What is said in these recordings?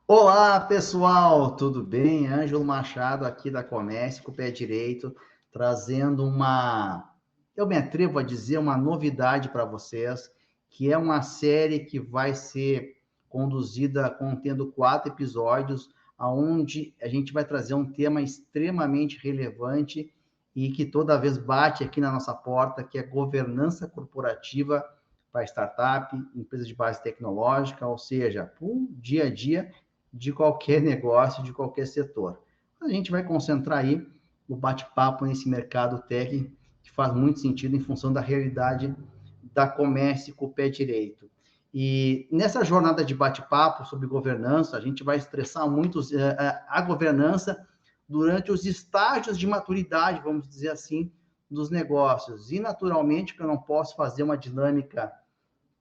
Olá, pessoal, tudo bem? Ângelo Machado aqui da Comércio, com o pé direito, trazendo eu me atrevo a dizer, uma novidade para vocês, que é uma série que vai ser conduzida contendo 4 episódios, aonde a gente vai trazer um tema extremamente relevante e que toda vez bate aqui na nossa porta, que é governança corporativa para startup, empresa de base tecnológica, ou seja, para o dia a dia de qualquer negócio, de qualquer setor. A gente vai concentrar aí o bate-papo nesse mercado tech, que faz muito sentido em função da realidade da comércio com o pé direito. E nessa jornada de bate-papo sobre governança, a gente vai estressar muito a governança durante os estágios de maturidade, vamos dizer assim, dos negócios. E, naturalmente, que eu não posso fazer uma dinâmica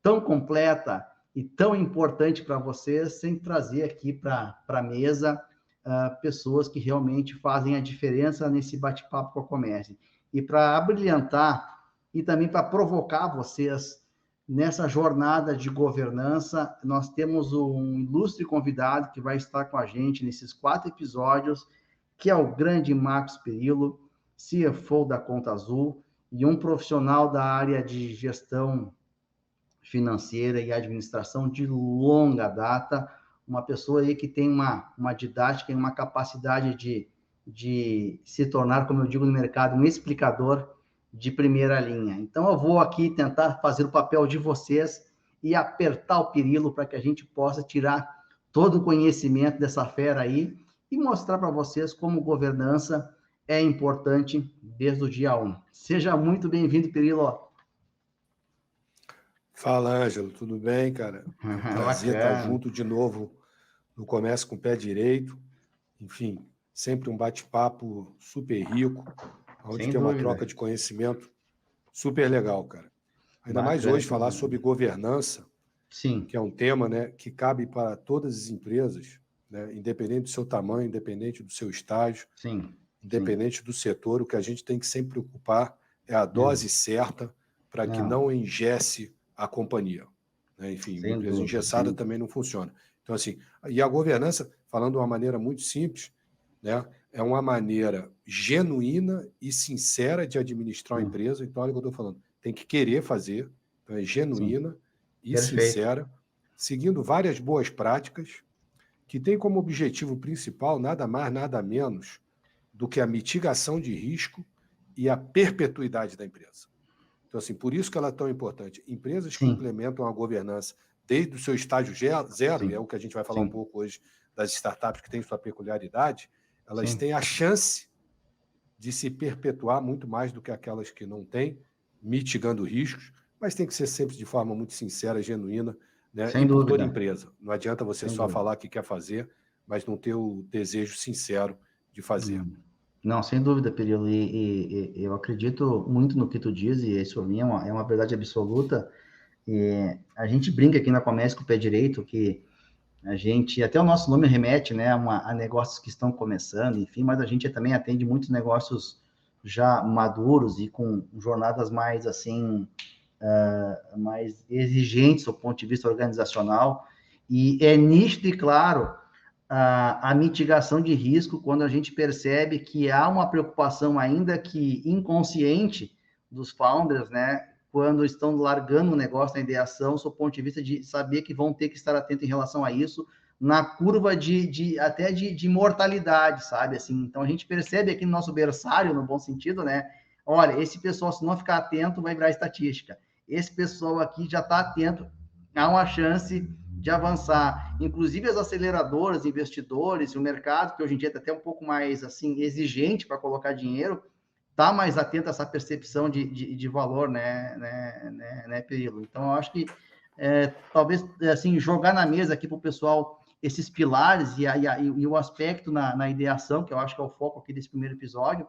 tão completa e tão importante para vocês, sem trazer aqui para a mesa pessoas que realmente fazem a diferença nesse bate-papo com a comércio. E para abrilhantar e também para provocar vocês nessa jornada de governança, nós temos um ilustre convidado que vai estar com a gente nesses 4 episódios, que é o grande Marcos Perillo, CFO da Conta Azul, e um profissional da área de gestão financeira e administração de longa data, uma pessoa aí que tem uma didática e uma capacidade de se tornar, como eu digo no mercado, um explicador de primeira linha. Então, eu vou aqui tentar fazer o papel de vocês e apertar o Perillo para que a gente possa tirar todo o conhecimento dessa fera aí e mostrar para vocês como governança é importante desde o dia 1. Seja muito bem-vindo, Perillo. Fala, Ângelo, tudo bem, cara? É um prazer estar Bacana. junto de novo no Comércio com o Pé Direito. Enfim, sempre um bate-papo super rico, onde Sem tem uma dúvida. troca de conhecimento super legal, cara. Ainda mais Bacana hoje que falar sobre governança, sim, que é um tema, né, que cabe para todas as empresas, né, independente do seu tamanho, independente do seu estágio, sim, sim. independente do setor. O que a gente tem que sempre preocupar é a É, dose certa para que não, não engesse a companhia, né? Enfim, uma sem empresa dúvida, engessada sem, também não funciona. Então, assim, e a governança, falando de uma maneira muito simples, né, é uma maneira genuína e sincera de administrar uma sim, empresa. Então, olha o que eu estou falando, tem que querer fazer, então é sim. genuína e Perfeito. sincera, seguindo várias boas práticas, que tem como objetivo principal nada mais, nada menos do que a mitigação de risco e a perpetuidade da empresa. Então, assim, por isso que ela é tão importante. Empresas que Sim, implementam a governança desde o seu estágio zero, e é sim, o que a gente vai falar um sim, pouco hoje das startups que têm sua peculiaridade, elas sim. têm a chance de se perpetuar muito mais do que aquelas que não têm, mitigando riscos, mas tem que ser sempre de forma muito sincera, genuína, né? Sem E por toda dúvida, empresa. Não adianta você sem só dúvida. falar que quer fazer, mas não ter o desejo sincero de fazer. Não, sem dúvida, Período, e eu acredito muito no que tu diz, e isso para mim é uma verdade absoluta. E a gente brinca aqui na Comércio com o pé direito que a gente, até o nosso nome remete, né, a negócios que estão começando, enfim, mas a gente também atende muitos negócios já maduros e com jornadas mais, assim, mais exigentes do ponto de vista organizacional, e é nítido e claro a mitigação de risco quando a gente percebe que há uma preocupação, ainda que inconsciente, dos founders, né, quando estão largando o negócio na ideação, do ponto de vista de saber que vão ter que estar atento em relação a isso, na curva até de mortalidade, sabe? Assim, então a gente percebe aqui no nosso berçário, no bom sentido, né? Olha, esse pessoal, se não ficar atento, vai virar estatística. Esse pessoal aqui já está atento, há uma chance de avançar. Inclusive as aceleradoras, investidores, o mercado, que hoje em dia está até um pouco mais assim exigente para colocar dinheiro, está mais atento a essa percepção de valor, né, Perilo? Então, eu acho que talvez assim jogar na mesa aqui para o pessoal esses pilares e o aspecto na ideação, que eu acho que é o foco aqui desse primeiro episódio,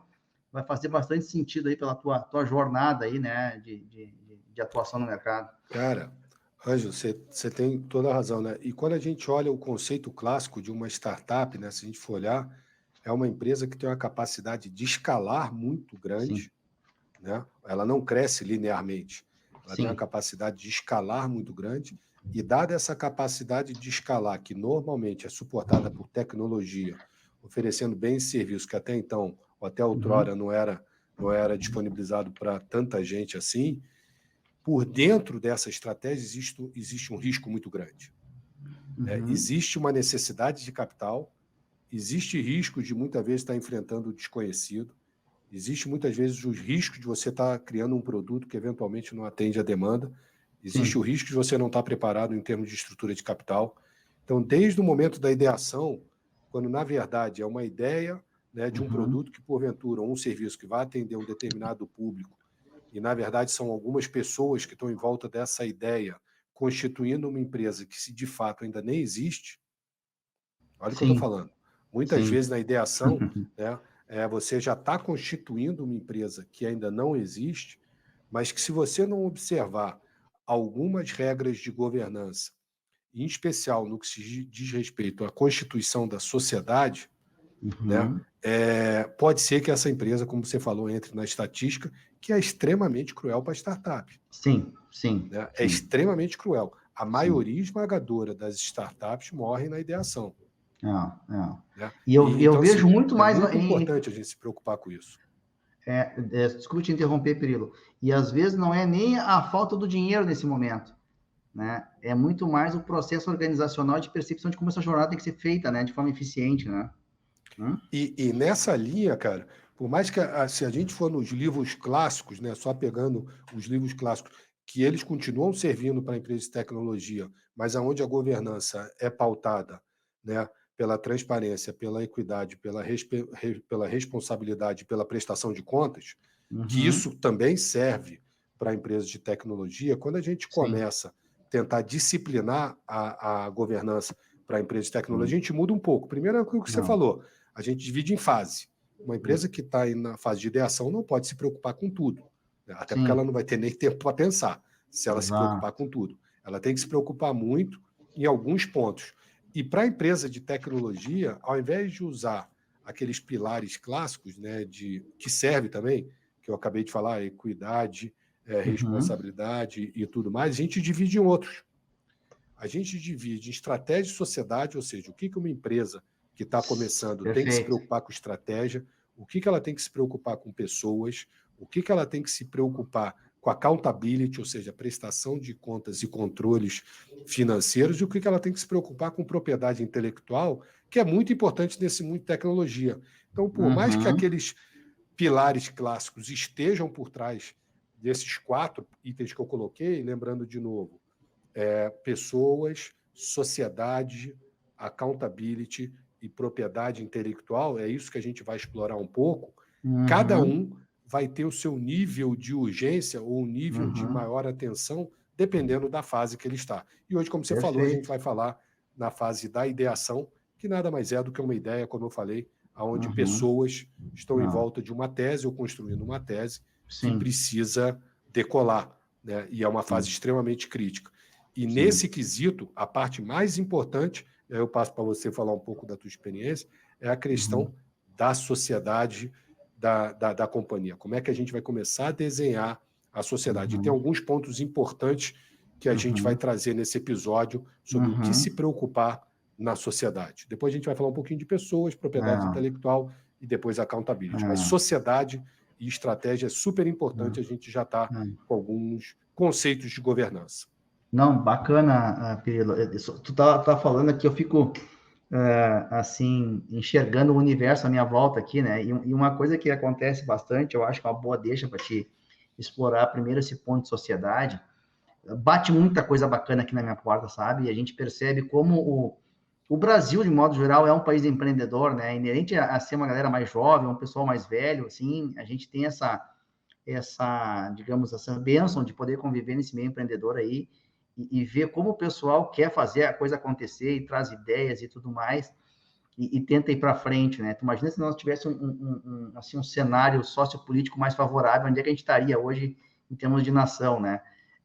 vai fazer bastante sentido aí pela tua jornada aí, né, de atuação no mercado. Cara, Ângelo, você tem toda a razão, né? E quando a gente olha o conceito clássico de uma startup, né? Se a gente for olhar, é uma empresa que tem uma capacidade de escalar muito Sim, grande, né? Ela não cresce linearmente. Ela tem uma capacidade de escalar muito grande e, dada essa capacidade de escalar, que normalmente é suportada por tecnologia, oferecendo bens e serviços que até então, ou até outrora, não era disponibilizado para tanta gente assim, por dentro dessa estratégia existe um risco muito grande. Existe uma necessidade de capital, existe risco de muitas vezes estar enfrentando o desconhecido, existe muitas vezes os riscos de você estar criando um produto que eventualmente não atende à demanda, existe o risco de você não estar preparado em termos de estrutura de capital. Então, desde o momento da ideação, quando na verdade é uma ideia, né, de um produto que porventura, ou um serviço que vai atender um determinado público, e na verdade são algumas pessoas que estão em volta dessa ideia, constituindo uma empresa que, se de fato ainda nem existe, olha o que eu estou falando. Muitas vezes na ideação, né, você já está constituindo uma empresa que ainda não existe, mas que, se você não observar algumas regras de governança, em especial no que se diz respeito à constituição da sociedade, né, pode ser que essa empresa, como você falou, entre na estatística, que é extremamente cruel para a startup. Né? É extremamente cruel. A maioria esmagadora das startups morre na ideação. Né? E eu então, vejo assim, muito mais... É muito importante a gente se preocupar com isso. Desculpe te interromper, Perilo. E às vezes não é nem a falta do dinheiro nesse momento, né? É muito mais o processo organizacional de percepção de como essa jornada tem que ser feita, né? De forma eficiente, né? E nessa linha, cara, por mais que se a gente for nos livros clássicos, né, só pegando os livros clássicos, que eles continuam servindo para empresas de tecnologia, mas aonde a governança é pautada, né, pela transparência, pela equidade, pela responsabilidade, pela prestação de contas, que isso também serve para empresas de tecnologia. Quando a gente começa a tentar disciplinar a governança para empresas de tecnologia, a gente muda um pouco. Primeiro é o que você falou, a gente divide em fase. Uma empresa que está na fase de ideação não pode se preocupar com tudo, né? Até porque ela não vai ter nem tempo para pensar, se ela se preocupar com tudo. Ela tem que se preocupar muito em alguns pontos. E para a empresa de tecnologia, ao invés de usar aqueles pilares clássicos, né, que serve também, que eu acabei de falar, equidade, responsabilidade e tudo mais, a gente divide em outros. A gente divide em estratégia e sociedade, ou seja, o que uma empresa que está começando tem que se preocupar com estratégia, o que ela tem que se preocupar com pessoas, o que ela tem que se preocupar com accountability, ou seja, prestação de contas e controles financeiros, e o que ela tem que se preocupar com propriedade intelectual, que é muito importante nesse mundo de tecnologia. Então, por mais que aqueles pilares clássicos estejam por trás desses 4 itens que eu coloquei, lembrando de novo, pessoas, sociedade, accountability e propriedade intelectual, é isso que a gente vai explorar um pouco. Cada um vai ter o seu nível de urgência ou um nível de maior atenção, dependendo da fase que ele está. E hoje, como você falou, a gente vai falar na fase da ideação, que nada mais é do que uma ideia, como eu falei, onde pessoas estão em volta de uma tese ou construindo uma tese que precisa decolar, né? E é uma fase extremamente crítica. E nesse quesito, a parte mais importante, e aí eu passo para você falar um pouco da tua experiência, é a questão da sociedade da companhia. Como é que a gente vai começar a desenhar a sociedade? E tem alguns pontos importantes que a gente vai trazer nesse episódio sobre o que se preocupar na sociedade. Depois a gente vai falar um pouquinho de pessoas, propriedade intelectual e depois accountability. Mas sociedade e estratégia é super importante, a gente já está com alguns conceitos de governança. Não, bacana, Pirilo. Tu tá falando aqui, eu fico assim, enxergando o universo à minha volta aqui, né? E uma coisa que acontece bastante, eu acho que é uma boa deixa para te explorar primeiro esse ponto de sociedade. Bate muita coisa bacana aqui na minha porta, sabe? E a gente percebe como o Brasil, de modo geral, é um país empreendedor, né? Inerente a ser uma galera mais jovem, um pessoal mais velho, assim, a gente tem essa digamos, essa bênção de poder conviver nesse meio empreendedor aí e ver como o pessoal quer fazer a coisa acontecer e traz ideias e tudo mais e tenta ir para frente, né? Tu imagina se nós tivéssemos assim, um cenário sociopolítico mais favorável, onde é que a gente estaria hoje em termos de nação, né?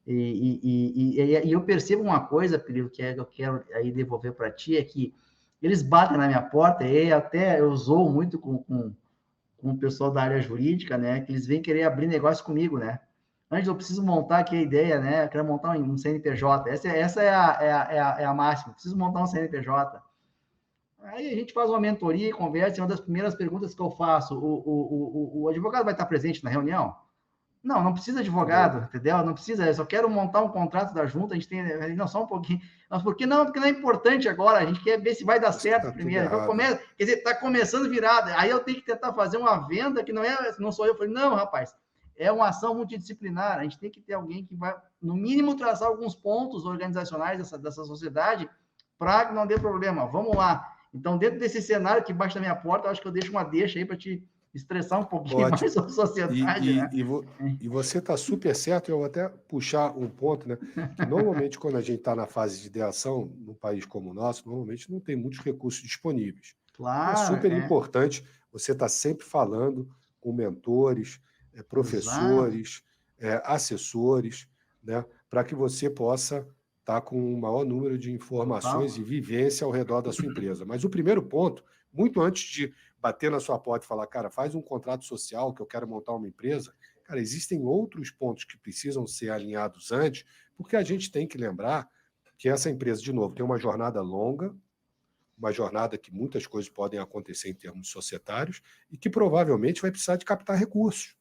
E eu percebo uma coisa, Pirilo, que eu quero aí devolver para ti, é que eles batem na minha porta, e até eu zoo muito com o pessoal da área jurídica, né? Que eles vêm querer abrir negócio comigo, né? Ângelo, eu preciso montar aqui a ideia, né? Eu quero montar um CNPJ. Essa é a máxima. Eu preciso montar um CNPJ. Aí a gente faz uma mentoria e conversa. E uma das primeiras perguntas que eu faço: o advogado vai estar presente na reunião? Não, não precisa de Muito bom. advogado, entendeu? Não precisa, eu só quero montar um contrato da junta, a gente tem, não, só um pouquinho. Mas por que não? Porque não é importante agora, a gente quer ver se vai dar Você certo está tudo primeiro. Então errado. começa, quer dizer, está começando virada, aí eu tenho que tentar fazer uma venda que não sou eu. Eu falei, não, rapaz, é uma ação multidisciplinar, a gente tem que ter alguém que vai, no mínimo, traçar alguns pontos organizacionais dessa sociedade para que não dê problema. Vamos lá. Então, dentro desse cenário que bate na minha porta, eu acho que eu deixo uma deixa aí para te estressar um pouquinho mais Ótimo. sobre a E, sociedade, né? e, e, vo- e você está super certo, eu vou até puxar um ponto, né? Que normalmente, quando a gente está na fase de ideação, num país como o nosso, normalmente não tem muitos recursos disponíveis. E é Claro, super importante você estar sempre falando com mentores, exato, professores, assessores, né? Para que você possa estar com um maior número de informações total. e vivência ao redor da sua empresa. Mas o primeiro ponto, muito antes de bater na sua porta e falar, cara, faz um contrato social que eu quero montar uma empresa, cara, existem outros pontos que precisam ser alinhados antes, porque a gente tem que lembrar que essa empresa, de novo, tem uma jornada longa, uma jornada que muitas coisas podem acontecer em termos societários e que provavelmente vai precisar de captar recursos.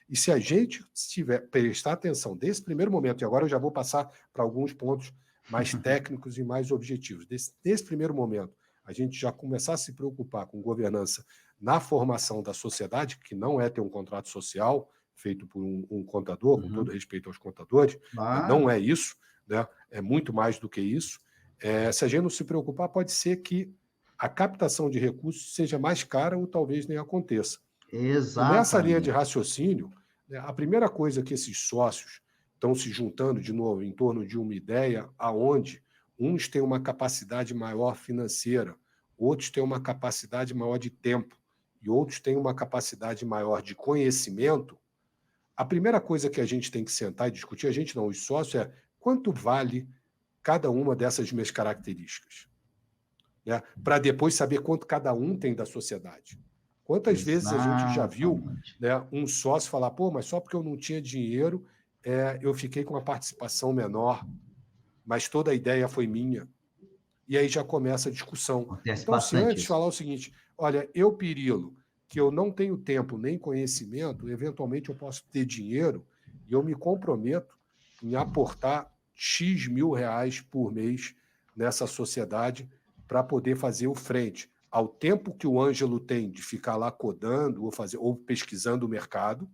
E se a gente tiver prestar atenção desse primeiro momento, e agora eu já vou passar para alguns pontos mais técnicos e mais objetivos, desse primeiro momento, a gente já começar a se preocupar com governança na formação da sociedade, que não é ter um contrato social feito por um contador, com todo Uhum. respeito aos contadores, né? Não Claro, é isso, né? É muito mais do que isso. Se a gente não se preocupar, pode ser que a captação de recursos seja mais cara ou talvez nem aconteça. E nessa linha de exatamente. raciocínio, né, a primeira coisa que esses sócios estão se juntando de novo em torno de uma ideia aonde uns têm uma capacidade maior financeira, outros têm uma capacidade maior de tempo e outros têm uma capacidade maior de conhecimento, a primeira coisa que a gente tem que sentar e discutir, a gente não, os sócios, é quanto vale cada uma dessas minhas características, né? Para depois saber quanto cada um tem da sociedade. Quantas vezes a gente já viu, Exatamente. né, um sócio falar, pô, mas só porque eu não tinha dinheiro, eu fiquei com uma participação menor, mas toda a ideia foi minha. E aí já começa a discussão. Acontece Então, se bastante antes isso. falar o seguinte, olha, eu, Pirilo, que eu não tenho tempo nem conhecimento, eventualmente eu posso ter dinheiro e eu me comprometo em aportar X mil reais por mês nessa sociedade para poder fazer o frente ao tempo que o Ângelo tem de ficar lá codando ou pesquisando o mercado,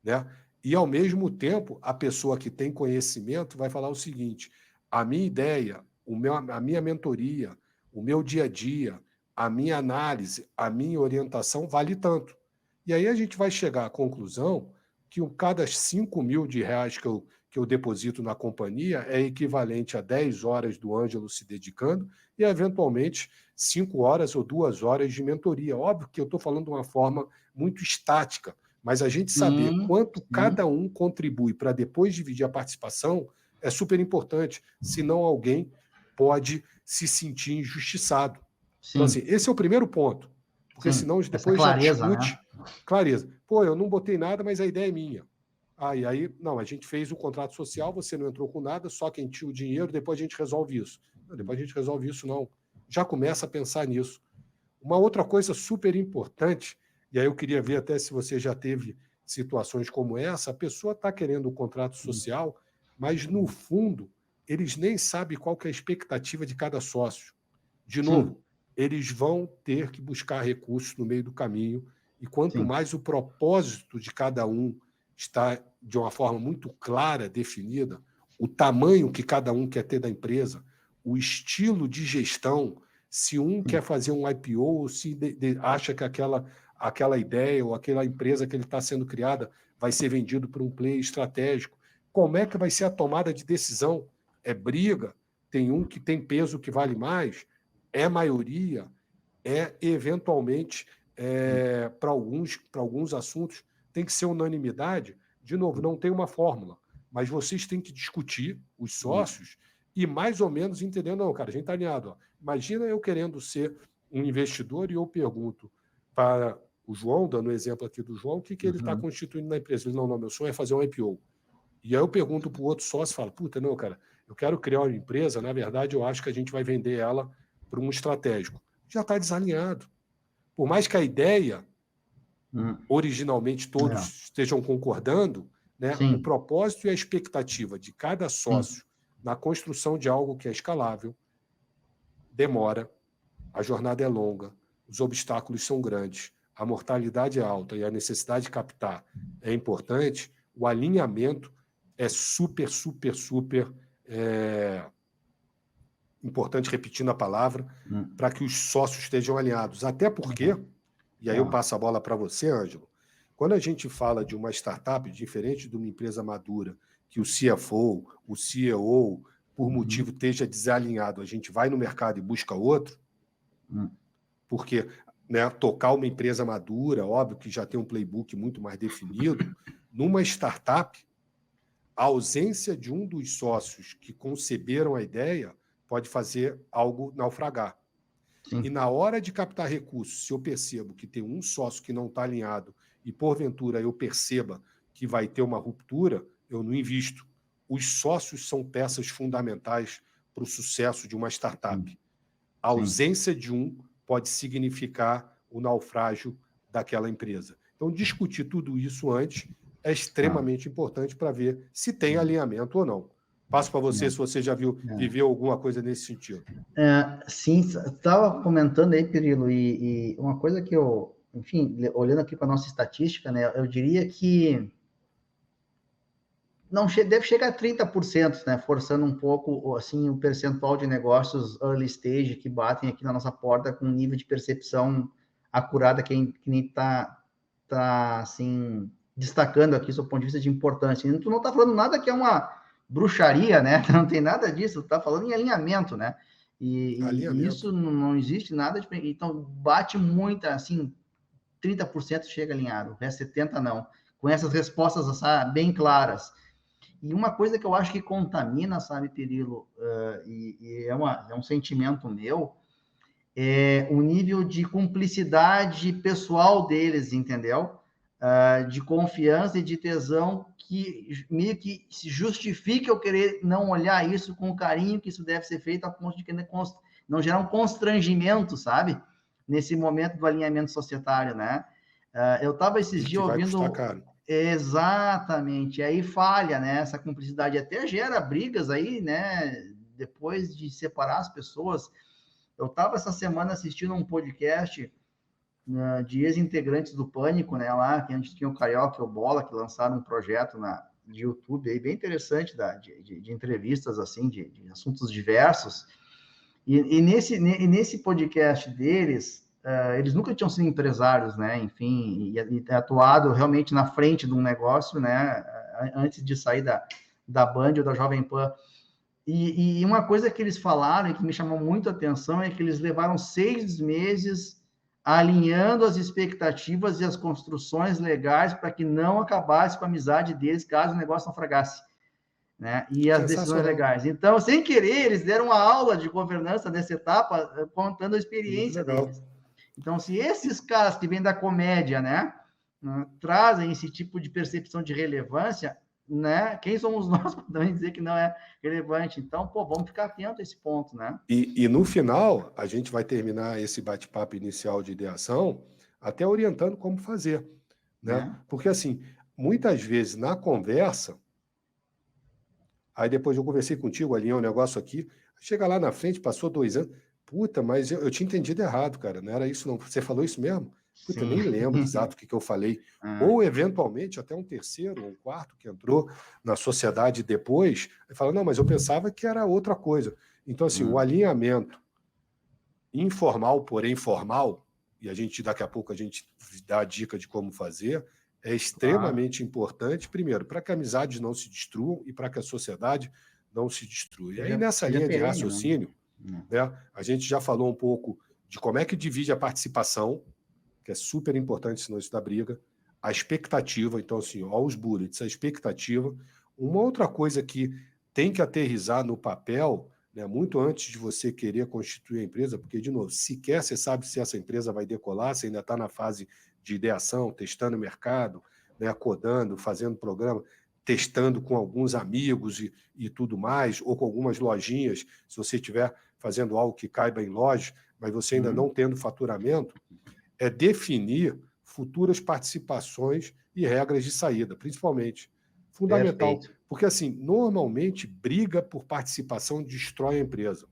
né? E, ao mesmo tempo, a pessoa que tem conhecimento vai falar o seguinte, a minha ideia, a minha mentoria, o meu dia a dia, a minha análise, a minha orientação vale tanto. E aí a gente vai chegar à conclusão que cada 5 mil de reais que eu deposito na companhia é equivalente a 10 horas do Ângelo se dedicando e, eventualmente, 5 horas ou 2 horas de mentoria. Óbvio que eu estou falando de uma forma muito estática, mas a gente saber Sim, quanto sim, cada um contribui para depois dividir a participação é super importante, senão alguém pode se sentir injustiçado. Então, assim, sim, esse é o primeiro ponto, porque sim. senão Essa depois já clareza, né? discute clareza. Pô, eu não botei nada, mas a ideia é minha. E aí, não, a gente fez o contrato social, você não entrou com nada, só quem tinha o dinheiro, depois a gente resolve isso. Não, depois a gente resolve isso, não. Já começa a pensar nisso. Uma outra coisa super importante, e aí eu queria ver até se você já teve situações como essa, a pessoa está querendo o contrato social, mas no fundo eles nem sabem qual que é a expectativa de cada sócio. De Sim, novo, eles vão ter que buscar recursos no meio do caminho, e quanto sim, mais o propósito de cada um está de uma forma muito clara, definida, o tamanho que cada um quer ter da empresa, o estilo de gestão, se um sim. quer fazer um IPO ou se acha que aquela ideia ou aquela empresa que ele está sendo criada vai ser vendido para um player estratégico. Como é que vai ser a tomada de decisão? É briga? Tem um que tem peso que vale mais? É maioria? É eventualmente, para alguns assuntos, tem que ser unanimidade? De novo, não tem uma fórmula, mas vocês têm que discutir, os Isso. sócios, e mais ou menos entender, não, cara, a gente está alinhado. Ó. Imagina eu querendo ser um investidor e eu pergunto para O João, dando o exemplo aqui do João, o que ele está constituindo na empresa? Ele, não, meu sonho é fazer um IPO. E aí eu pergunto para o outro sócio, falo, puta, não, cara, eu quero criar uma empresa, na verdade eu acho que a gente vai vender ela para um estratégico. Já está desalinhado. Por mais que a ideia, originalmente, todos estejam concordando, né, o propósito e a expectativa de cada sócio na construção de algo que é escalável demora, a jornada é longa, os obstáculos são grandes, a mortalidade é alta e a necessidade de captar é importante, o alinhamento é super importante, repetindo a palavra, para que os sócios estejam alinhados. Até porque, e aí eu passo a bola para você, Ângelo, quando a gente fala de uma startup, diferente de uma empresa madura, que o CFO, o CEO, por motivo esteja desalinhado, a gente vai no mercado e busca outro, porque, né, tocar uma empresa madura, óbvio que já tem um playbook muito mais definido, numa startup, a ausência de um dos sócios que conceberam a ideia pode fazer algo naufragar. E na hora de captar recursos, se eu percebo que tem um sócio que não está alinhado e, porventura, eu perceba que vai ter uma ruptura, eu não invisto. Os sócios são peças fundamentais para o sucesso de uma startup. A ausência de um pode significar o naufrágio daquela empresa. Então, discutir tudo isso antes é extremamente importante para ver se tem alinhamento ou não. Passo para você, se você já viveu alguma coisa nesse sentido. Sim, estava comentando aí, Pirilo, e uma coisa que eu, enfim, olhando aqui para a nossa estatística, né, eu diria que não deve chegar a 30%, né, forçando um pouco, assim, o percentual de negócios early stage que batem aqui na nossa porta com um nível de percepção acurada que nem está, assim, destacando aqui, do ponto de vista de importância. E tu não está falando nada que é uma bruxaria, né, não tem nada disso, tu está falando em alinhamento, né, e isso não existe nada, então bate muito, assim, 30% chega alinhado, o resto 70% não, com essas respostas, sabe, bem claras. E uma coisa que eu acho que contamina, sabe, Pirilo, e é um sentimento meu, é o nível de cumplicidade pessoal deles, entendeu? De confiança e de tesão que meio que se justifica eu querer não olhar isso com o carinho que isso deve ser feito a ponto de que não gerar um constrangimento, sabe? Nesse momento do alinhamento societário, né? Eu estava esses dias ouvindo... Exatamente, aí falha, né? Essa cumplicidade até gera brigas aí, né? Depois de separar as pessoas. Eu estava essa semana assistindo um podcast de ex-integrantes do Pânico, né? Lá que a gente tinha o Carioca e o Bola, que lançaram um projeto de YouTube aí bem interessante de entrevistas assim, de assuntos diversos. E nesse podcast deles, eles nunca tinham sido empresários, né? Enfim, e atuado realmente na frente de um negócio, né? Antes de sair da Band ou da Jovem Pan. E uma coisa que eles falaram e que me chamou muito a atenção é que eles levaram 6 meses alinhando as expectativas e as construções legais para que não acabasse com a amizade deles caso o negócio naufragasse. Né? E as decisões legais. Então, sem querer, eles deram uma aula de governança nessa etapa, contando a experiência deles. Então, se esses caras que vêm da comédia, né, trazem esse tipo de percepção de relevância, né, quem somos nós para também dizer que não é relevante? Então, vamos ficar atento a esse ponto, né? E no final, a gente vai terminar esse bate-papo inicial de ideação até orientando como fazer, né? Porque, assim, muitas vezes na conversa, aí depois eu conversei contigo, alinhei um negócio aqui, chega lá na frente, passou 2 anos, puta, mas eu tinha entendido errado, cara, não era isso não, você falou isso mesmo? Puta, eu nem lembro exato o que eu falei. Ou, eventualmente, até um terceiro ou um quarto que entrou na sociedade depois, e fala, não, mas eu pensava que era outra coisa. Então, assim, o alinhamento informal, porém formal, e daqui a pouco a gente dá a dica de como fazer, é extremamente importante, primeiro, para que a amizade não se destrua e para que a sociedade não se destrua. E aí, nessa linha de raciocínio, né, a gente já falou um pouco de como é que divide a participação, que é super importante, senão isso dá briga, a expectativa, então, assim, os bullets, a expectativa. Uma outra coisa que tem que aterrissar no papel, né? Muito antes de você querer constituir a empresa, porque, de novo, sequer você sabe se essa empresa vai decolar, você ainda está na fase de ideação, testando o mercado, né? Codando, fazendo programa, testando com alguns amigos e tudo mais, ou com algumas lojinhas, se você estiver fazendo algo que caiba em loja, mas você ainda não tendo faturamento, é definir futuras participações e regras de saída, principalmente. Fundamental. Perfeito. Porque, assim, normalmente, briga por participação destrói a empresa.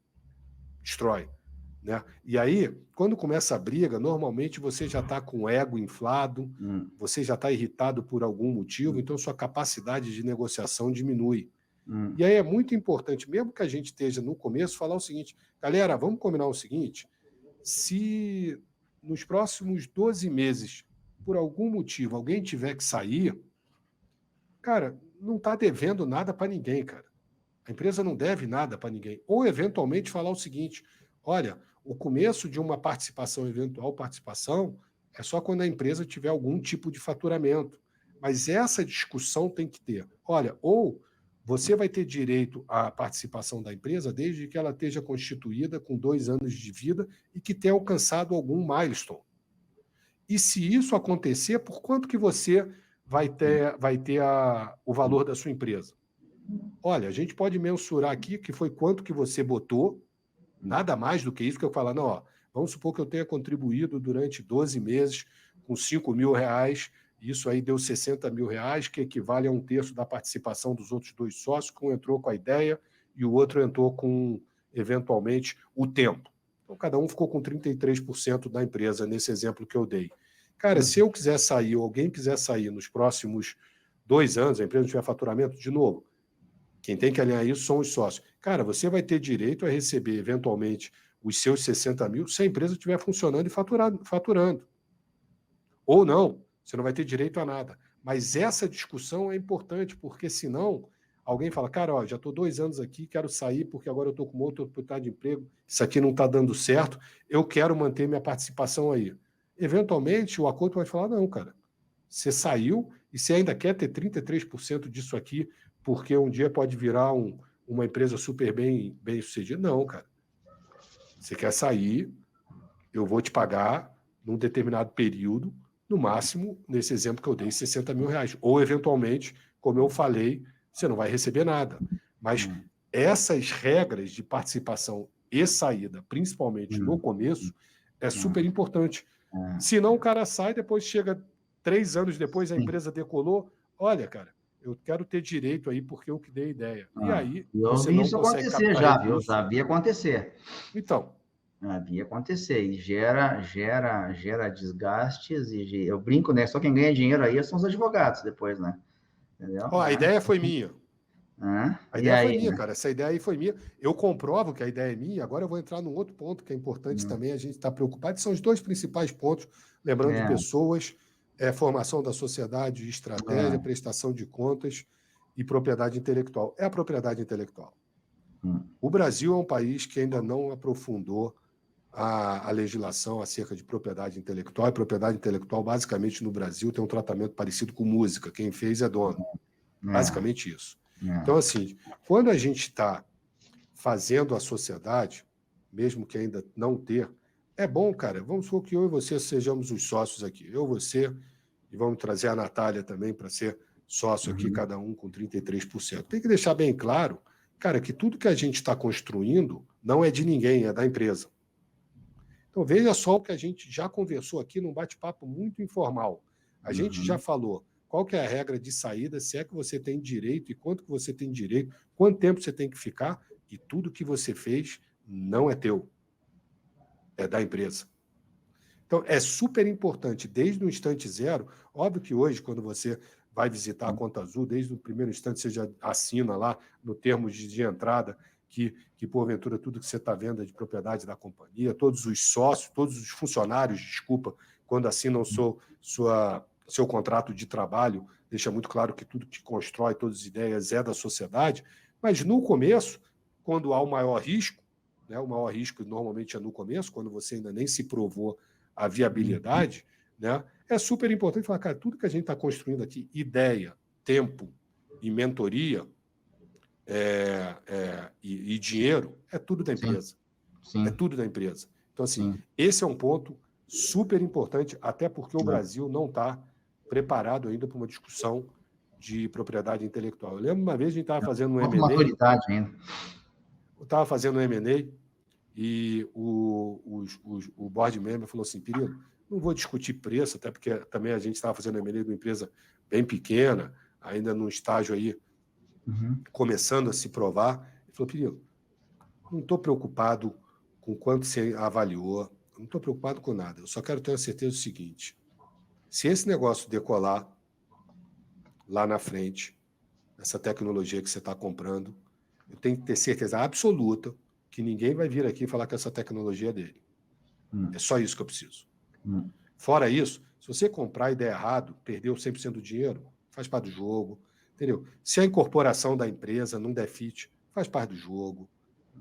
Destrói. Né? E aí, quando começa a briga, normalmente você já está com o ego inflado, você já está irritado por algum motivo, então sua capacidade de negociação diminui. E aí é muito importante, mesmo que a gente esteja no começo, falar o seguinte: galera, vamos combinar o seguinte, se nos próximos 12 meses, por algum motivo, alguém tiver que sair, cara, não está devendo nada para ninguém, cara. A empresa não deve nada para ninguém. Ou, eventualmente, falar o seguinte: olha, o começo de uma participação, eventual participação, é só quando a empresa tiver algum tipo de faturamento. Mas essa discussão tem que ter. Olha, ou você vai ter direito à participação da empresa desde que ela esteja constituída com 2 anos de vida e que tenha alcançado algum milestone. E se isso acontecer, por quanto que você vai ter o valor da sua empresa? Olha, a gente pode mensurar aqui que foi quanto que você botou, nada mais do que isso, que eu falar, não, ó, vamos supor que eu tenha contribuído durante 12 meses com R$ 5.000, isso aí deu R$ 60.000, que equivale a 1/3 da participação dos outros 2 sócios, que um entrou com a ideia e o outro entrou com, eventualmente, o tempo. Então, cada um ficou com 33% da empresa, nesse exemplo que eu dei. Cara, se eu quiser sair, ou alguém quiser sair nos próximos 2 anos, a empresa não tiver faturamento, de novo, quem tem que alinhar isso são os sócios. Cara, você vai ter direito a receber, eventualmente, os seus 60 mil se a empresa estiver funcionando e faturando. Ou não, você não vai ter direito a nada. Mas essa discussão é importante, porque senão alguém fala, cara, ó, já estou 2 anos aqui, quero sair porque agora eu estou com outra oportunidade de emprego, isso aqui não está dando certo, eu quero manter minha participação aí. Eventualmente, o acordo vai falar, não, cara, você saiu e você ainda quer ter 33% disso aqui, porque um dia pode virar uma empresa super bem sucedida. Não, cara. Você quer sair, eu vou te pagar num determinado período, no máximo, nesse exemplo que eu dei, R$ 60.000. Ou, eventualmente, como eu falei, você não vai receber nada. Mas essas regras de participação e saída, principalmente no começo, é super importante. Senão o cara sai, depois chega 3 anos depois, a empresa decolou. Olha, cara, eu quero ter direito aí porque eu que dei a ideia. E aí Eu você vi não isso consegue acontecer captar já, viu? recurso. Já vi acontecer. Então, Vi acontecer e gera desgastes e eu brinco, né? Só quem ganha dinheiro aí são os advogados depois, né? Entendeu? ó, a ideia foi minha. A E ideia foi aí, minha, né? cara. Essa ideia aí foi minha. Eu comprovo que a ideia é minha. Agora eu vou entrar num outro ponto que é importante também. A gente está preocupado. São os 2 principais pontos, lembrando de pessoas, formação da sociedade, estratégia, prestação de contas e propriedade intelectual. É a propriedade intelectual. O Brasil é um país que ainda não aprofundou a legislação acerca de propriedade intelectual. E propriedade intelectual, basicamente, no Brasil, tem um tratamento parecido com música. Quem fez é dono. Basicamente isso. Então, assim, quando a gente está fazendo a sociedade, mesmo que ainda não ter, é bom, cara, vamos supor que eu e você sejamos os sócios aqui. Eu, você, e vamos trazer a Natália também para ser sócio aqui, cada um com 33%. Tem que deixar bem claro, cara, que tudo que a gente está construindo não é de ninguém, é da empresa. Então, veja só o que a gente já conversou aqui num bate-papo muito informal. A gente já falou qual que é a regra de saída, se é que você tem direito e quanto que você tem direito, quanto tempo você tem que ficar, e tudo que você fez não é teu, é da empresa. Então, é super importante, desde o instante zero. Óbvio que hoje, quando você vai visitar a Conta Azul, desde o primeiro instante você já assina lá no termo de entrada que, porventura, tudo que você está vendo é de propriedade da companhia, todos os sócios, todos os funcionários, desculpa, quando assinam seu contrato de trabalho, deixa muito claro que tudo que constrói, todas as ideias é da sociedade, mas no começo, quando há o maior risco, né, o maior risco normalmente é no começo, quando você ainda nem se provou a viabilidade, né, é super importante falar, cara, tudo que a gente está construindo aqui, ideia, tempo e mentoria, e dinheiro, é tudo da empresa. Sim. É tudo da empresa. Então, assim, Sim. esse é um ponto super importante, até porque o Brasil não está preparado ainda para uma discussão de propriedade intelectual. Eu lembro uma vez a gente estava fazendo um Falta M&A, maturidade ainda. eu estava fazendo um M&A e o board member falou assim, Pirilo, não vou discutir preço, até porque também a gente estava fazendo M&A de uma empresa bem pequena, ainda num estágio aí, começando a se provar. Ele falou, Pirilo, não estou preocupado com quanto você avaliou, não estou preocupado com nada, eu só quero ter a certeza do seguinte, se esse negócio decolar lá na frente, essa tecnologia que você está comprando, eu tenho que ter certeza absoluta que ninguém vai vir aqui falar que essa tecnologia é dele. É só isso que eu preciso. Fora isso, se você comprar e der errado, perdeu 100% do dinheiro, faz parte do jogo, entendeu? Se a incorporação da empresa não der fit, faz parte do jogo.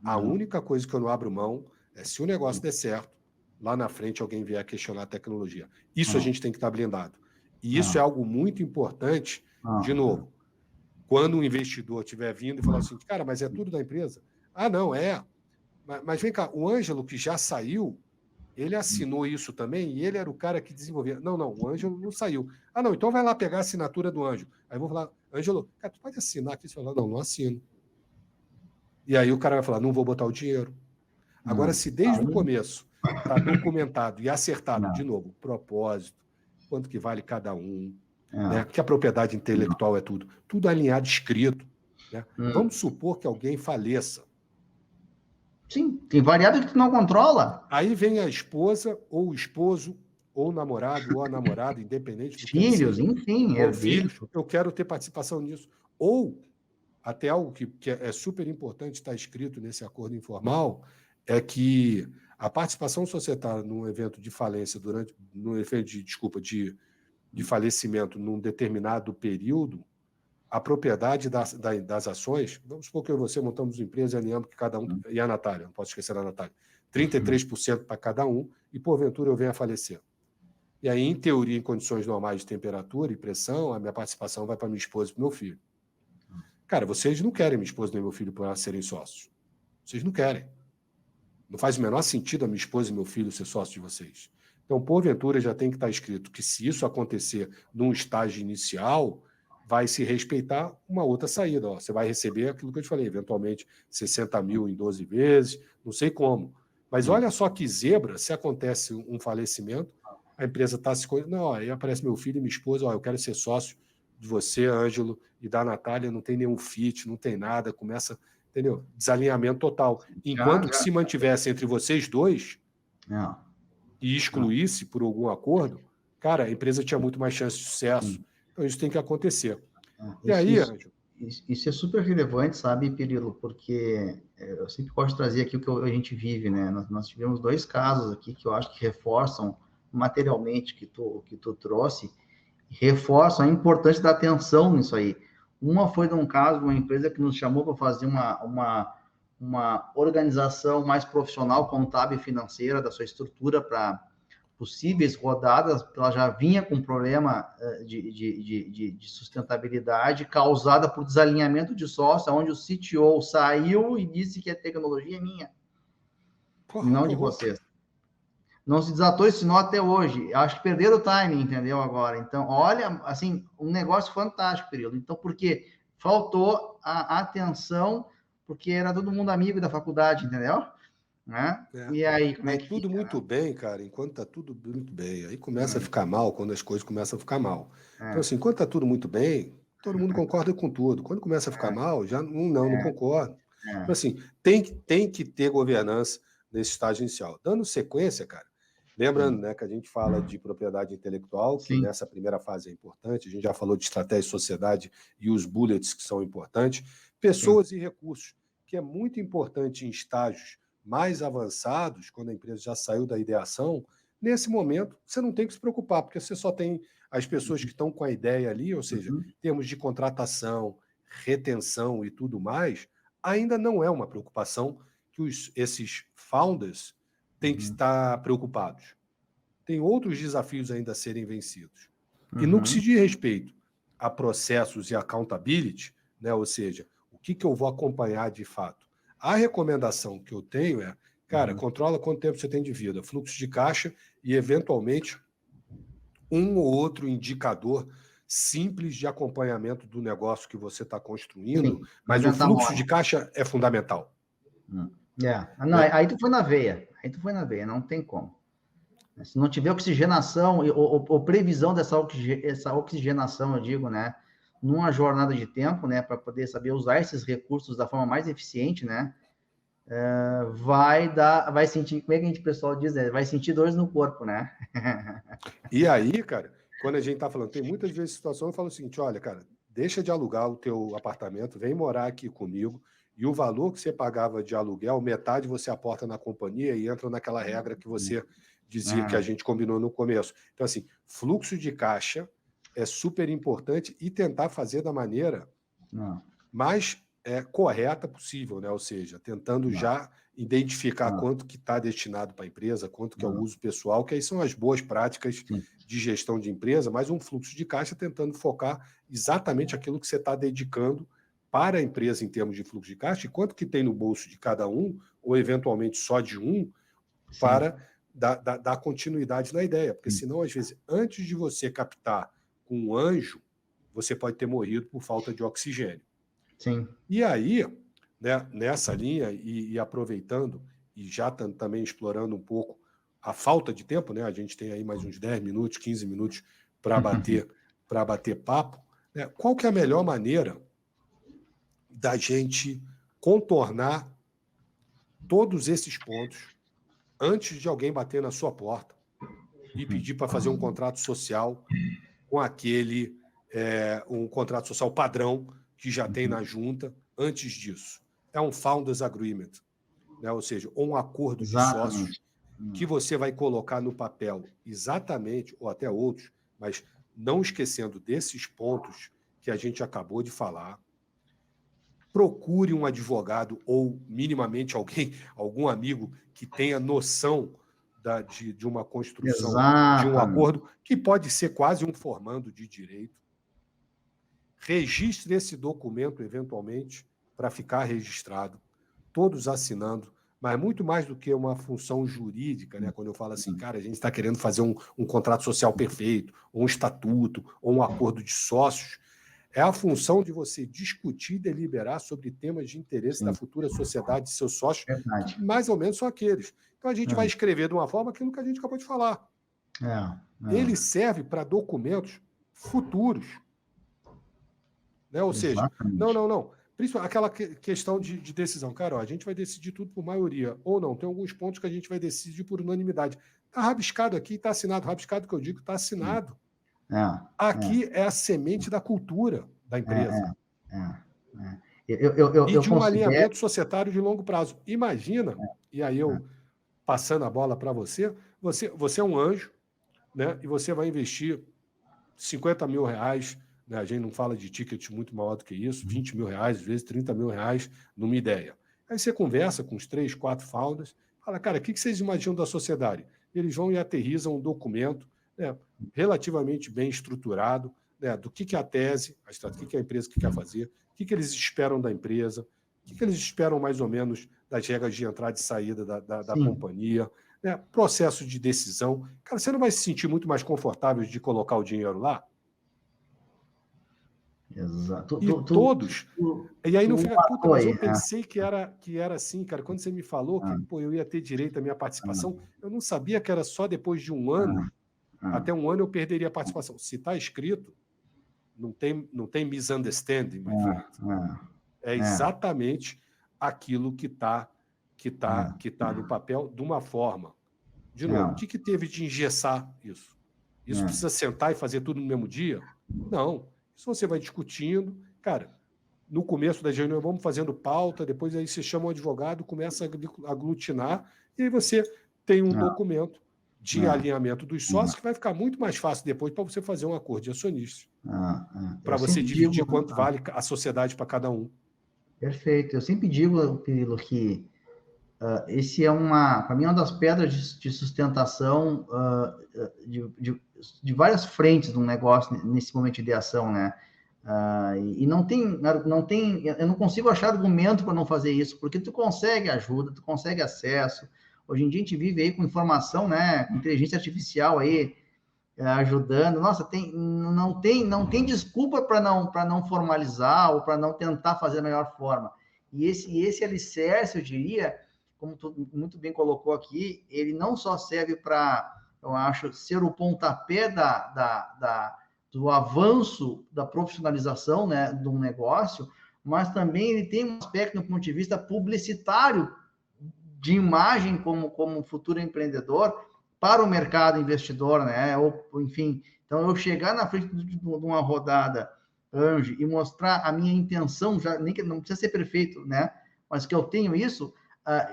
A única coisa que eu não abro mão é se o negócio der certo, lá na frente alguém vier questionar a tecnologia. Isso a gente tem que estar blindado. E isso é algo muito importante, de novo, quando um investidor estiver vindo e falar assim, cara, mas é tudo da empresa? Ah, não, é. Mas vem cá, o Ângelo, que já saiu, ele assinou isso também e ele era o cara que desenvolvia. Não, o Ângelo não saiu. Ah, não, então vai lá pegar a assinatura do Ângelo. Aí eu vou falar, Ângelo, cara, tu pode assinar aqui? Você fala, não assino. E aí o cara vai falar, não vou botar o dinheiro. Agora, se desde o começo está documentado e acertado, de novo, propósito, quanto que vale cada um, né? Que a propriedade intelectual é tudo. Tudo alinhado, escrito. Né? Vamos supor que alguém faleça. Sim, tem variável que tu não controla. Aí vem a esposa, ou o esposo, ou o namorado, ou a namorada, independente do que Filhos, seja, enfim, ou filhos, herdeiros. eu quero ter participação nisso. Ou, até algo que é super importante, está escrito nesse acordo informal, é que a participação societária num evento de falência, num evento de falecimento num determinado período, a propriedade das ações, vamos supor que eu e você montamos uma empresa e alinhamos que cada um, e a Natália, não posso esquecer da Natália, 33% para cada um, e porventura eu venho a falecer. E aí, em teoria, em condições normais de temperatura e pressão, a minha participação vai para minha esposa e para meu filho. Cara, vocês não querem minha esposa nem meu filho para serem sócios. Vocês não querem. Não faz o menor sentido a minha esposa e meu filho ser sócio de vocês. Então, porventura, já tem que estar escrito que se isso acontecer num estágio inicial, vai se respeitar uma outra saída. Ó, você vai receber aquilo que eu te falei, eventualmente 60 mil em 12 vezes, não sei como. Mas olha só que zebra, se acontece um falecimento, a empresa está se... Não, aí aparece meu filho e minha esposa, ó, eu quero ser sócio de você, Ângelo, e da Natália, não tem nenhum fit, não tem nada, começa... Entendeu? Desalinhamento total. Enquanto que se mantivesse entre vocês dois e excluísse por algum acordo, cara, a empresa tinha muito mais chance de sucesso. Então isso tem que acontecer. E aí, Ângelo? Isso é super relevante, sabe, Pirilo? Porque eu sempre gosto de trazer aqui o que a gente vive, né? Nós tivemos 2 casos aqui que eu acho que reforçam materialmente que tu trouxe, reforçam a importância da atenção nisso aí. Uma foi de um caso, uma empresa que nos chamou para fazer uma organização mais profissional, contábil e financeira da sua estrutura para possíveis rodadas, porque ela já vinha com problema de sustentabilidade causada por desalinhamento de sócio, onde o CTO saiu e disse que a tecnologia é minha, e não de vocês. Não se desatou esse nó até hoje. Acho que perderam o timing, entendeu? Agora. Então, olha, assim, um negócio fantástico, período. Então, porque faltou a atenção, porque era todo mundo amigo da faculdade, entendeu? Né? E aí, como é que tudo fica, muito bem, cara, enquanto está tudo muito bem. Aí começa a ficar mal quando as coisas começam a ficar mal. Então, assim, enquanto está tudo muito bem, todo mundo concorda com tudo. Quando começa a ficar mal, já não concordo. Então, assim, tem que ter governança nesse estágio inicial. Dando sequência, cara, lembrando, né, que a gente fala de propriedade intelectual, que nessa primeira fase é importante, a gente já falou de estratégia e sociedade e os bullets que são importantes, pessoas e recursos, que é muito importante em estágios mais avançados, quando a empresa já saiu da ideação, nesse momento você não tem que se preocupar, porque você só tem as pessoas que estão com a ideia ali, ou seja, em termos de contratação, retenção e tudo mais, ainda não é uma preocupação que esses founders têm que estar preocupados. Tem outros desafios ainda a serem vencidos. E no que se diz respeito a processos e accountability, né, ou seja, o que eu vou acompanhar de fato? A recomendação que eu tenho é, cara, controla quanto tempo você tem de vida, fluxo de caixa e, eventualmente, um ou outro indicador simples de acompanhamento do negócio que você está construindo, mas o fluxo de caixa é fundamental. Não, aí tu foi na veia. Não tem como. Se não tiver oxigenação ou previsão dessa oxigenação, eu digo, né, numa jornada de tempo, né, para poder saber usar esses recursos da forma mais eficiente, né, vai sentir, como é que a gente, pessoal diz, né, vai sentir dores no corpo, né? E aí, cara, quando a gente tá falando, tem muitas vezes situação, eu falo o seguinte, olha, cara, deixa de alugar o teu apartamento, vem morar aqui comigo, e o valor que você pagava de aluguel, metade você aporta na companhia e entra naquela regra que você dizia que a gente combinou no começo. Então, assim, fluxo de caixa é super importante e tentar fazer da maneira mais correta possível, né? Ou seja, tentando já identificar quanto que está destinado para a empresa, quanto que é o uso pessoal, que aí são as boas práticas de gestão de empresa, mas um fluxo de caixa tentando focar exatamente aquilo que você está dedicando para a empresa em termos de fluxo de caixa, e quanto que tem no bolso de cada um, ou eventualmente só de um, para dar continuidade na ideia. Porque senão, às vezes, antes de você captar com um anjo, você pode ter morrido por falta de oxigênio. Sim. E aí, né, nessa linha, e aproveitando, e já também explorando um pouco a falta de tempo, né? A gente tem aí mais uns 10 minutos, 15 minutos para bater papo. Né? Qual que é a melhor maneira da gente contornar todos esses pontos antes de alguém bater na sua porta e pedir para fazer um contrato social com aquele um contrato social padrão que já tem na junta antes disso? É um Founders Agreement, né? Ou seja, um acordo de sócios que você vai colocar no papel exatamente, ou até outros, mas não esquecendo desses pontos que a gente acabou de falar. Procure um advogado ou minimamente algum amigo que tenha noção de uma construção de um acordo, que pode ser quase um formando de direito. Registre esse documento, eventualmente, para ficar registrado, todos assinando, mas muito mais do que uma função jurídica, né? Quando eu falo assim, cara, a gente está querendo fazer um contrato social perfeito, ou um estatuto, ou um acordo de sócios, é a função de você discutir e deliberar sobre temas de interesse da futura sociedade de seus sócios, que mais ou menos são aqueles. Então, a gente vai escrever de uma forma aquilo que a gente acabou de falar. Ele serve para documentos futuros. Né? Ou seja, não. Principalmente aquela questão de decisão. Cara, a gente vai decidir tudo por maioria, ou não. Tem alguns pontos que a gente vai decidir por unanimidade. Está rabiscado aqui, está assinado. Rabiscado que eu digo, está assinado. Aqui é a semente da cultura da empresa. E de um alinhamento societário de longo prazo. Imagina, e aí eu passando a bola para você é um anjo, né? E você vai investir 50 mil reais, né? A gente não fala de ticket muito maior do que isso, 20 mil reais, às vezes 30 mil reais numa ideia. Aí você conversa com os 3, 4 founders, fala, cara, o que vocês imaginam da sociedade? Eles vão e aterrizam um documento, né, relativamente bem estruturado, né, do que é a tese, o que é a empresa que quer fazer, o que eles esperam da empresa, o que eles esperam mais ou menos das regras de entrada e saída da companhia, né, processo de decisão. Cara, você não vai se sentir muito mais confortável de colocar o dinheiro lá? Exato. Todos. E aí no final, puta, mas eu pensei que era assim, cara. Quando você me falou que eu ia ter direito à minha participação, eu não sabia que era só depois de um ano. Até um ano eu perderia a participação. Se está escrito, não tem misunderstanding, my friend. É exatamente aquilo que tá no papel de uma forma. De novo, o que teve de engessar isso? Isso precisa sentar e fazer tudo no mesmo dia? Não. Isso você vai discutindo. Cara, no começo da reunião vamos fazendo pauta, depois aí você chama um advogado, começa a aglutinar, e aí você tem um documento de alinhamento dos sócios que vai ficar muito mais fácil depois para você fazer um acordo de acionistas. Para você dividir quanto vale a sociedade para cada um. Perfeito. Eu sempre digo, Pirilo, que esse é para mim, uma das pedras de sustentação de várias frentes de um negócio nesse momento de ideação, né? E não tem, eu não consigo achar argumento para não fazer isso, porque tu consegue ajuda, tu consegue acesso. Hoje em dia a gente vive aí com informação, né, com inteligência artificial aí ajudando. Nossa, não tem desculpa para não formalizar ou para não tentar fazer da melhor forma. E esse alicerce, eu diria, como tu muito bem colocou aqui, ele não só serve para, eu acho, ser o pontapé do avanço da profissionalização, né, de um negócio, mas também ele tem um aspecto, do ponto de vista publicitário, de imagem como futuro empreendedor para o mercado investidor, né? Ou, enfim, então eu chegar na frente de uma rodada, Anjo, e mostrar a minha intenção, já nem que não precisa ser perfeito, né? Mas que eu tenho isso,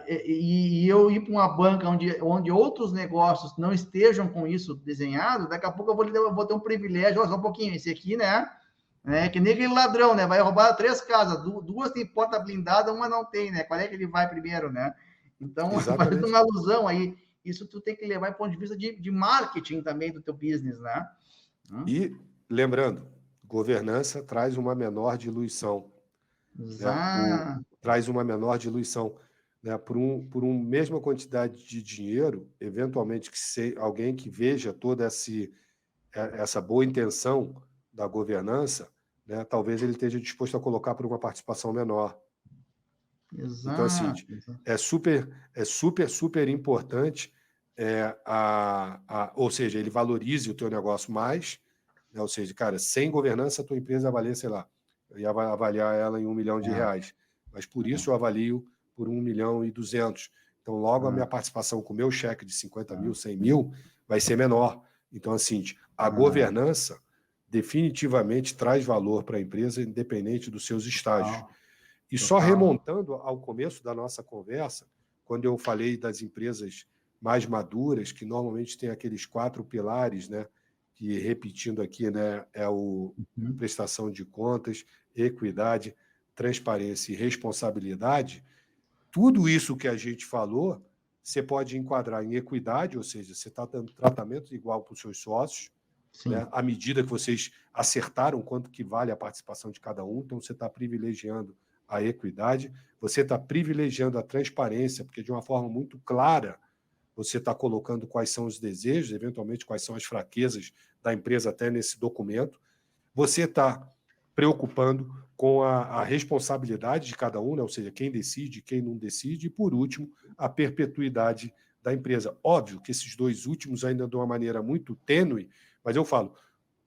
e eu ir para uma banca onde outros negócios não estejam com isso desenhado, daqui a pouco eu vou ter um privilégio, olha só um pouquinho, esse aqui, né? Que nem aquele ladrão, né? Vai roubar 3 casas, duas tem porta blindada, uma não tem, né? Qual é que ele vai primeiro, né? Então, fazendo uma alusão aí, isso tu tem que levar em ponto de vista de marketing também do teu business, né? E, lembrando, governança traz uma menor diluição. Exato. Traz uma menor diluição. Né? Por uma mesma quantidade de dinheiro, eventualmente, alguém que veja toda essa boa intenção da governança, né, talvez ele esteja disposto a colocar por uma participação menor. Exato. Então, assim, é super importante, ou seja, ele valorize o teu negócio mais, né? Ou seja, cara, sem governança a tua empresa valer, sei lá, eu ia avaliar ela em R$1 milhão, mas por isso eu avalio por 1.200.000. Então, logo a minha participação com o meu cheque de 50 mil, 100 mil, vai ser menor. Então, assim, a governança definitivamente traz valor para a empresa, independente dos seus estágios. E só remontando ao começo da nossa conversa, quando eu falei das empresas mais maduras, que normalmente têm aqueles 4 pilares, né? Que, repetindo aqui, né, prestação de contas, equidade, transparência e responsabilidade. Tudo isso que a gente falou, você pode enquadrar em equidade, ou seja, você está dando tratamento igual para os seus sócios, né, à medida que vocês acertaram quanto que vale a participação de cada um, então você está privilegiando a equidade, você está privilegiando a transparência, porque de uma forma muito clara você está colocando quais são os desejos, eventualmente quais são as fraquezas da empresa até nesse documento. Você está preocupando com a responsabilidade de cada um, né? Ou seja, quem decide, quem não decide, e, por último, a perpetuidade da empresa. Óbvio que esses 2 últimos ainda de uma maneira muito tênue, mas eu falo,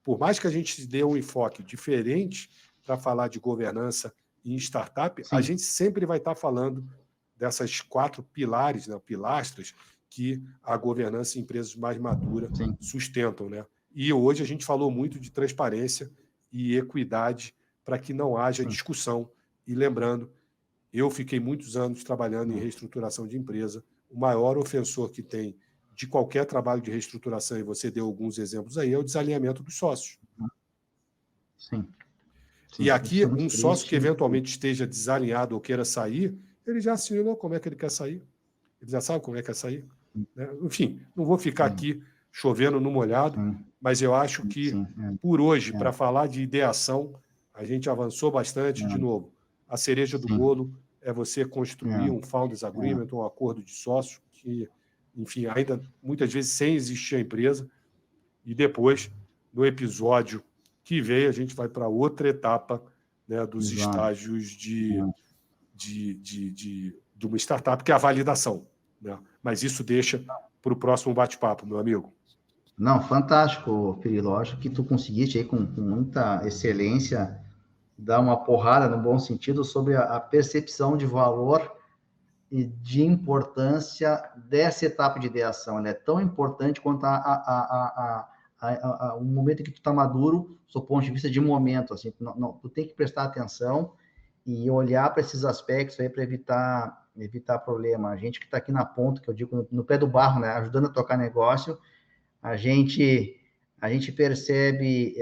por mais que a gente dê um enfoque diferente para falar de governança em startup, a gente sempre vai estar falando dessas 4 pilares, né, pilastras, que a governança em empresas mais maduras sustentam, né? E hoje a gente falou muito de transparência e equidade para que não haja discussão. E lembrando, eu fiquei muitos anos trabalhando em reestruturação de empresa. O maior ofensor que tem de qualquer trabalho de reestruturação, e você deu alguns exemplos aí, é o desalinhamento dos sócios. E aqui, um sócio que eventualmente esteja desalinhado ou queira sair, ele já assinou como é que ele quer sair. Ele já sabe como é que quer sair. Né? Enfim, não vou ficar aqui chovendo no molhado, mas eu acho que, por hoje, para falar de ideação, a gente avançou bastante. De novo, a cereja do bolo é você construir um Founders Agreement, um acordo de sócio, que, enfim, ainda muitas vezes sem existir a empresa, e depois, no episódio que vem, a gente vai para outra etapa, né, dos estágios de uma startup, que é a validação. Né? Mas isso deixa para o próximo bate-papo, meu amigo. Não, fantástico, Cirilo. Acho que tu conseguiste aí com muita excelência dar uma porrada, no bom sentido, sobre a percepção de valor e de importância dessa etapa de ideação. Ela é tão importante quanto o momento em que tu está maduro, do ponto de vista de momento. Assim, tu tem que prestar atenção e olhar para esses aspectos aí para evitar problema. A gente que está aqui na ponta, que eu digo, no pé do barro, né, ajudando a tocar negócio, a gente percebe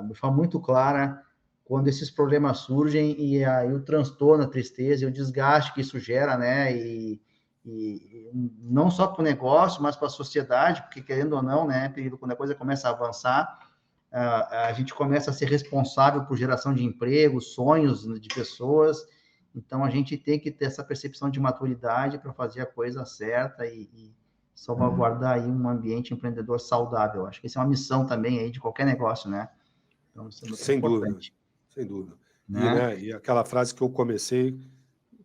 de forma muito clara quando esses problemas surgem e aí o transtorno, a tristeza e o desgaste que isso gera, né? E não só para o negócio, mas para a sociedade, porque querendo ou não, né, quando a coisa começa a avançar, a gente começa a ser responsável por geração de emprego, sonhos de pessoas. Então, a gente tem que ter essa percepção de maturidade para fazer a coisa certa e salvaguardar aí um ambiente empreendedor saudável. Acho que essa é uma missão também aí de qualquer negócio, né? Então, isso é muito Sem dúvida, importante. sem dúvida. Né? E aquela frase que eu comecei,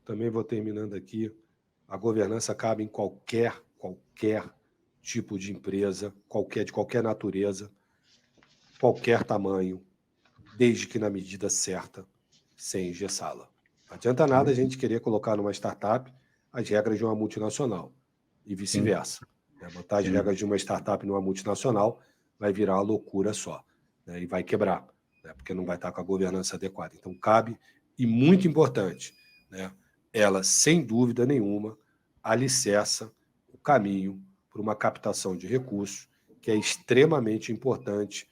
também vou terminando aqui, a governança cabe em qualquer tipo de empresa, de qualquer natureza, qualquer tamanho, desde que na medida certa, sem engessá-la. Não adianta nada a gente querer colocar numa startup as regras de uma multinacional e vice-versa. Botar as regras de uma startup numa multinacional vai virar uma loucura só, né? E vai quebrar, né? Porque não vai estar com a governança adequada. Então, cabe, e muito importante, né? Ela, sem dúvida nenhuma, alicerça o caminho para uma captação de recursos que é extremamente importante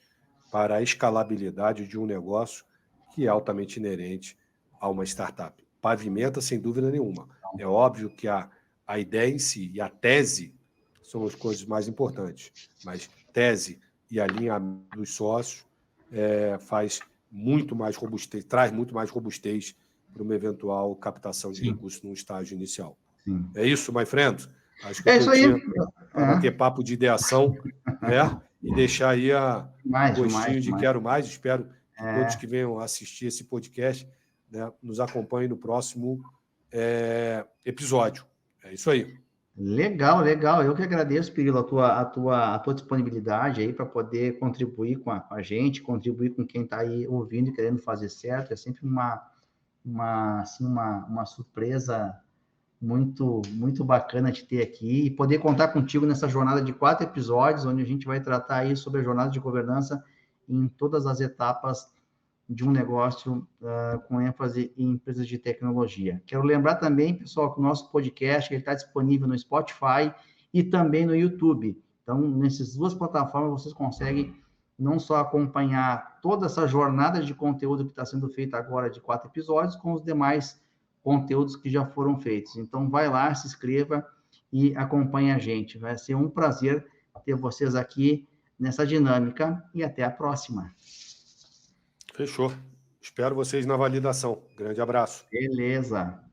para a escalabilidade de um negócio que é altamente inerente a uma startup. Pavimenta, sem dúvida nenhuma. É óbvio que a ideia em si e a tese são as coisas mais importantes, mas tese e a linha dos sócios faz muito mais robustez, traz muito mais robustez para uma eventual captação de recursos num estágio inicial. Sim. É isso, my friend? Acho que É isso aí. Para bater papo de ideação, né? E deixar aí gostinho de quero mais. Espero que todos que venham assistir esse podcast, né, nos acompanhem no próximo episódio. É isso aí. Legal. Eu que agradeço, Pirilo, a tua disponibilidade aí para poder contribuir com a gente, contribuir com quem está aí ouvindo e querendo fazer certo. É sempre uma surpresa muito, muito bacana de ter aqui e poder contar contigo nessa jornada de 4 episódios, onde a gente vai tratar aí sobre a jornada de governança em todas as etapas de um negócio com ênfase em empresas de tecnologia. Quero lembrar também, pessoal, que o nosso podcast está disponível no Spotify e também no YouTube. Então, nessas duas plataformas, vocês conseguem não só acompanhar toda essa jornada de conteúdo que está sendo feita agora de 4 episódios, com os demais conteúdos que já foram feitos. Então, vai lá, se inscreva e acompanhe a gente. Vai ser um prazer ter vocês aqui nessa dinâmica e até a próxima. Fechou. Espero vocês na validação. Grande abraço. Beleza.